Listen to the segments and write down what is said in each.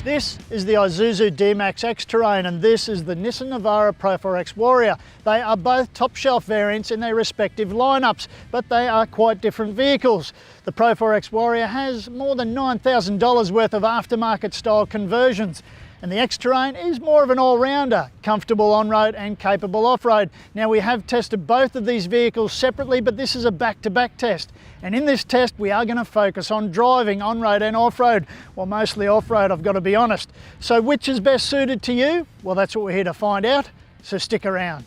This is the Isuzu D-Max X-Terrain and this is the Nissan Navara Pro-4X Warrior. They are both top shelf variants in their respective lineups, but they are quite different vehicles. The Pro-4X Warrior has more than $9,000 worth of aftermarket style conversions, and the X-Terrain is more of an all-rounder, comfortable on-road and capable off-road. Now, we have tested both of these vehicles separately, but this is a back-to-back test. And in this test, we are going to focus on driving on-road and off-road. Well, mostly off-road, I've got to be honest. So which is best suited to you? Well, that's what we're here to find out, so stick around.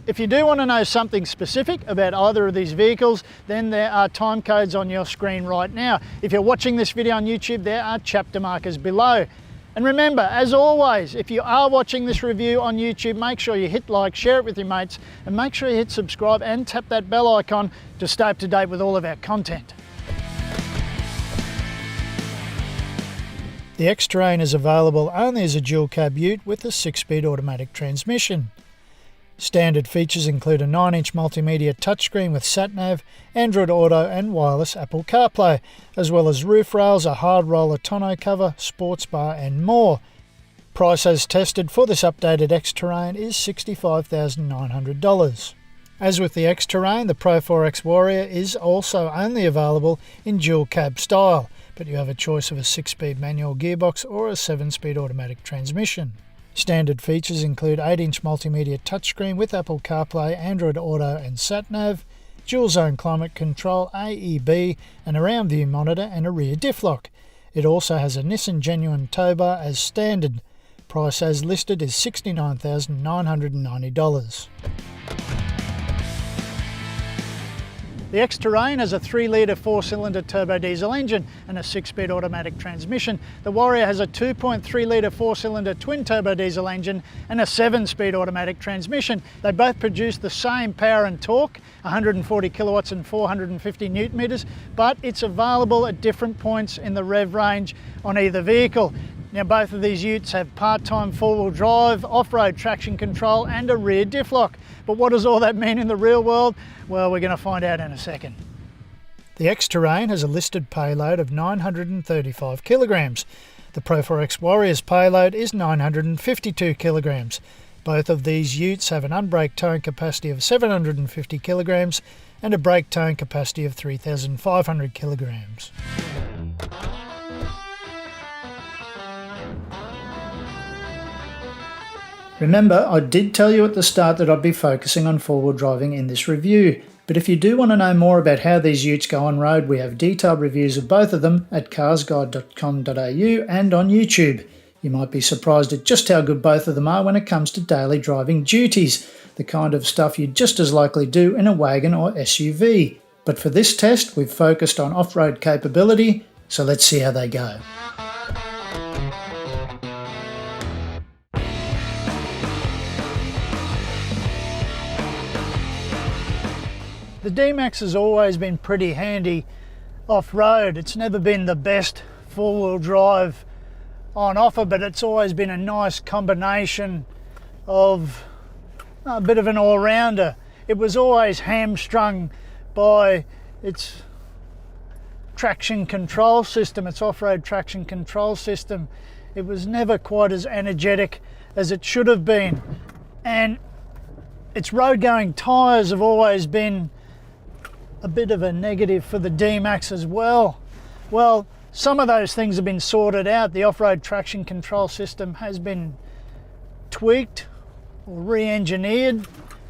If you do want to know something specific about either of these vehicles, then there are time codes on your screen right now. If you're watching this video on YouTube, there are chapter markers below. And remember, as always, if you are watching this review on YouTube, make sure you hit like, share it with your mates, and make sure you hit subscribe and tap that bell icon to stay up to date with all of our content. The X-Terrain is available only as a dual cab ute with a 6-speed automatic transmission. Standard features include a 9-inch multimedia touchscreen with sat-nav, Android Auto and wireless Apple CarPlay, as well as roof rails, a hard roller tonneau cover, sports bar and more. Price as tested for this updated X-Terrain is $65,900. As with the X-Terrain, the Pro-4X Warrior is also only available in dual cab style, but you have a choice of a 6-speed manual gearbox or a 7-speed automatic transmission. Standard features include 8-inch multimedia touchscreen with Apple CarPlay, Android Auto and sat-nav, dual-zone climate control, AEB, an around view monitor and a rear diff lock. It also has a Nissan Genuine tow bar as standard. Price as listed is $69,990. The X-Terrain has a 3-litre 4-cylinder turbo diesel engine and a 6-speed automatic transmission. The Warrior has a 2.3-litre 4-cylinder twin turbo diesel engine and a 7-speed automatic transmission. They both produce the same power and torque, 140 kilowatts and 450 newton meters, but it's available at different points in the rev range on either vehicle. Now, both of these utes have part-time four-wheel drive, off-road traction control and a rear diff lock. But what does all that mean in the real world? Well, we're going to find out in a second. The X-Terrain has a listed payload of 935 kilograms. The Pro-4X Warrior's payload is 952 kilograms. Both of these utes have an unbraked towing capacity of 750 kilograms and a brake towing capacity of 3,500 kilograms. Remember, I did tell you at the start that I'd be focusing on four-wheel driving in this review, but if you do want to know more about how these utes go on road, we have detailed reviews of both of them at carsguide.com.au and on YouTube. You might be surprised at just how good both of them are when it comes to daily driving duties, the kind of stuff you'd just as likely do in a wagon or SUV. But for this test, we've focused on off-road capability, so let's see how they go. The D-Max has always been pretty handy off-road. It's never been the best four-wheel drive on offer, but it's always been a nice combination of a bit of an all-rounder. It was always hamstrung by its traction control system, its off-road traction control system. It was never quite as energetic as it should have been. And its road-going tyres have always been a bit of a negative for the D-Max as well. Well, some of those things have been sorted out. The off-road traction control system has been tweaked or re-engineered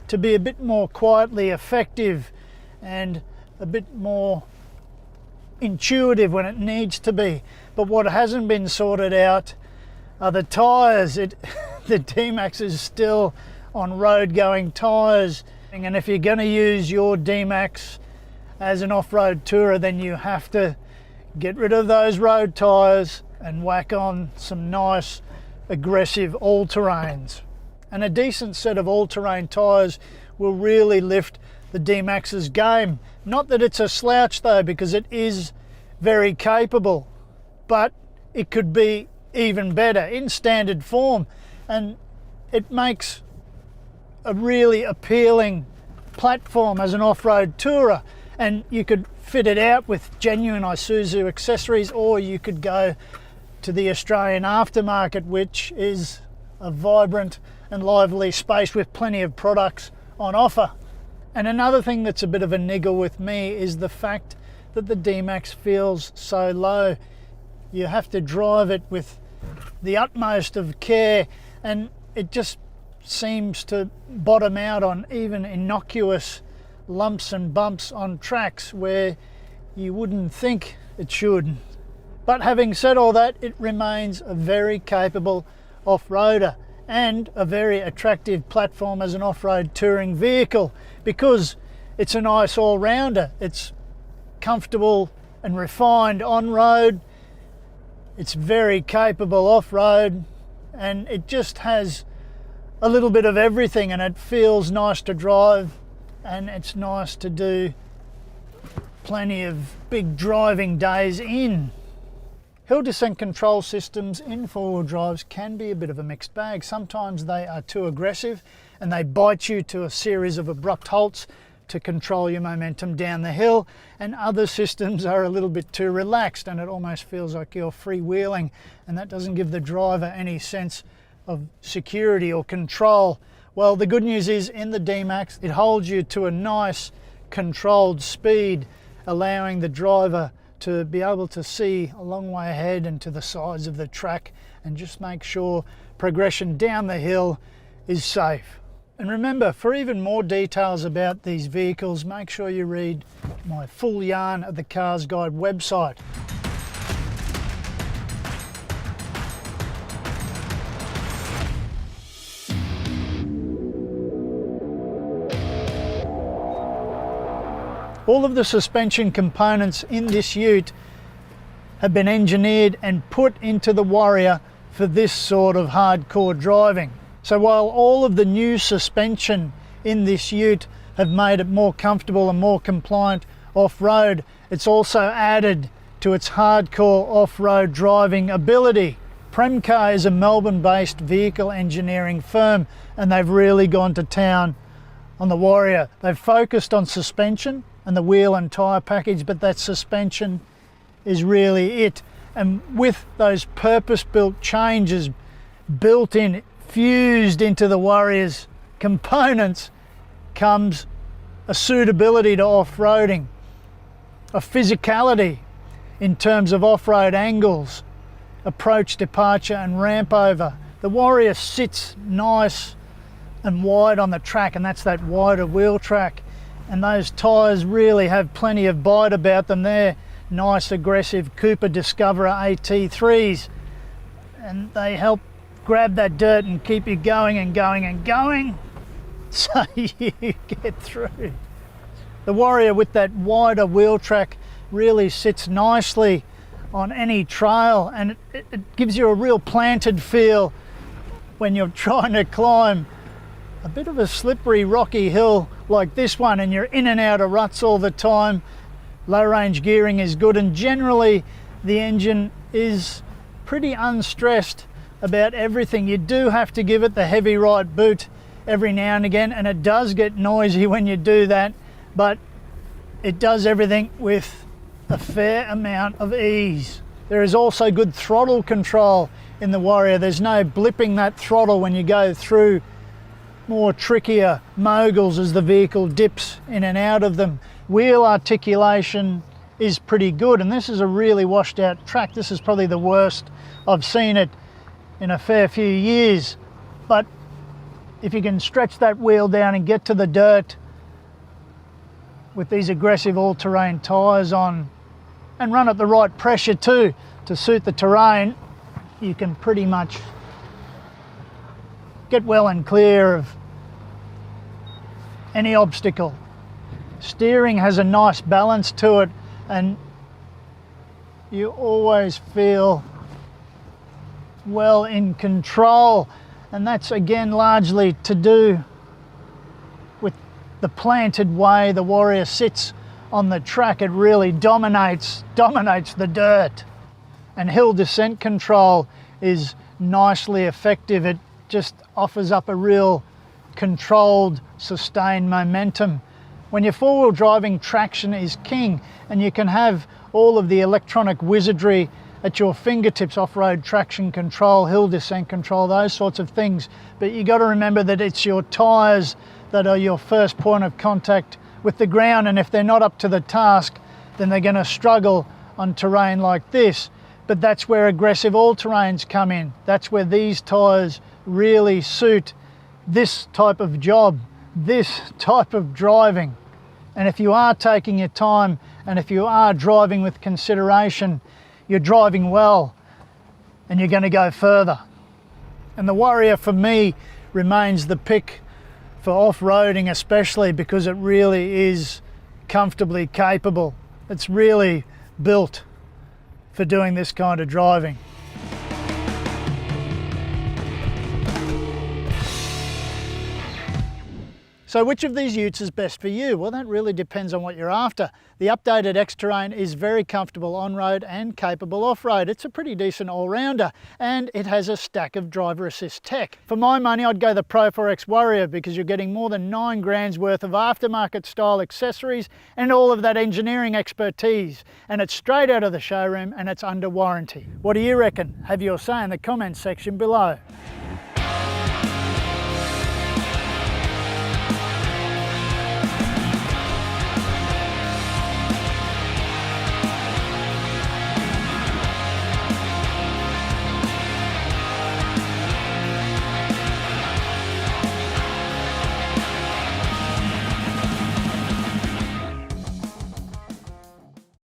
to be a bit more quietly effective and a bit more intuitive when it needs to be. But what hasn't been sorted out are the tyres. The D-Max is still on road-going tyres, and if you're going to use your D-Max as an off-road tourer, then you have to get rid of those road tyres and whack on some nice aggressive all-terrains. And a decent set of all-terrain tyres will really lift the D-Max's game. Not that it's a slouch though, because it is very capable, but it could be even better in standard form, and it makes a really appealing platform as an off-road tourer. And you could fit it out with genuine Isuzu accessories, or you could go to the Australian aftermarket, which is a vibrant and lively space with plenty of products on offer. And another thing that's a bit of a niggle with me is the fact that the D-Max feels so low. You have to drive it with the utmost of care, and it just seems to bottom out on even innocuous lumps and bumps on tracks where you wouldn't think it should. But having said all that, it remains a very capable off-roader and a very attractive platform as an off-road touring vehicle, because it's a nice all-rounder. It's comfortable and refined on-road, it's very capable off-road, and it just has a little bit of everything, and it feels nice to drive, and it's nice to do plenty of big driving days in. Hill descent control systems in four-wheel drives can be a bit of a mixed bag. Sometimes they are too aggressive and they bite you to a series of abrupt halts to control your momentum down the hill, and other systems are a little bit too relaxed and it almost feels like you're freewheeling, and that doesn't give the driver any sense of security or control. Well, the good news is in the D-Max, it holds you to a nice controlled speed, allowing the driver to be able to see a long way ahead and to the sides of the track and just make sure progression down the hill is safe. And remember, for even more details about these vehicles, make sure you read my full yarn at the Cars Guide website. All of the suspension components in this ute have been engineered and put into the Warrior for this sort of hardcore driving. So while all of the new suspension in this ute have made it more comfortable and more compliant off-road, it's also added to its hardcore off-road driving ability. Premcar is a Melbourne-based vehicle engineering firm, and they've really gone to town on the Warrior. They've focused on suspension and the wheel and tyre package, but that suspension is really it. And with those purpose-built changes built in, fused into the Warrior's components, comes a suitability to off-roading, a physicality in terms of off-road angles, approach, departure and ramp over. The Warrior sits nice and wide on the track, and that's that wider wheel track. And those tyres really have plenty of bite about them. They're nice, aggressive Cooper Discoverer AT3s, and they help grab that dirt and keep you going and going and going, so you get through. The Warrior with that wider wheel track really sits nicely on any trail, and it gives you a real planted feel when you're trying to climb a bit of a slippery, rocky hill like this one, and you're in and out of ruts all the time. Low range gearing is good, and generally the engine is pretty unstressed about everything. You do have to give it the heavy right boot every now and again, and it does get noisy when you do that, but it does everything with a fair amount of ease. There is also good throttle control in the Warrior. There's no blipping that throttle when you go through more trickier moguls as the vehicle dips in and out of them. Wheel articulation is pretty good, and this is a really washed out track. This is probably the worst I've seen it in a fair few years, but if you can stretch that wheel down and get to the dirt with these aggressive all-terrain tyres on, and run at the right pressure too to suit the terrain, you can pretty much get well and clear of any obstacle. Steering has a nice balance to it, and you always feel well in control, and that's again largely to do with the planted way the Warrior sits on the track. It really dominates the dirt, and hill descent control is nicely effective. It just offers up a real controlled, sustained momentum When you're four-wheel driving, traction is king, and you can have all of the electronic wizardry at your fingertips, off-road traction control, hill descent control, those sorts of things. But you got to remember that it's your tyres that are your first point of contact with the ground, and if they're not up to the task, then they're going to struggle on terrain like this. But that's where aggressive all-terrains come in. That's where these tyres really suit this type of job, this type of driving. And if you are taking your time and if you are driving with consideration, you're driving well and you're going to go further. And the Warrior for me remains the pick for off-roading, especially because it really is comfortably capable. It's really built for doing this kind of driving. So which of these utes is best for you? Well, that really depends on what you're after. The updated X-Terrain is very comfortable on-road and capable off-road. It's a pretty decent all-rounder, and it has a stack of driver assist tech. For my money, I'd go the Pro-4X Warrior because you're getting more than 9 grand's worth of aftermarket style accessories and all of that engineering expertise. And it's straight out of the showroom and it's under warranty. What do you reckon? Have your say in the comments section below.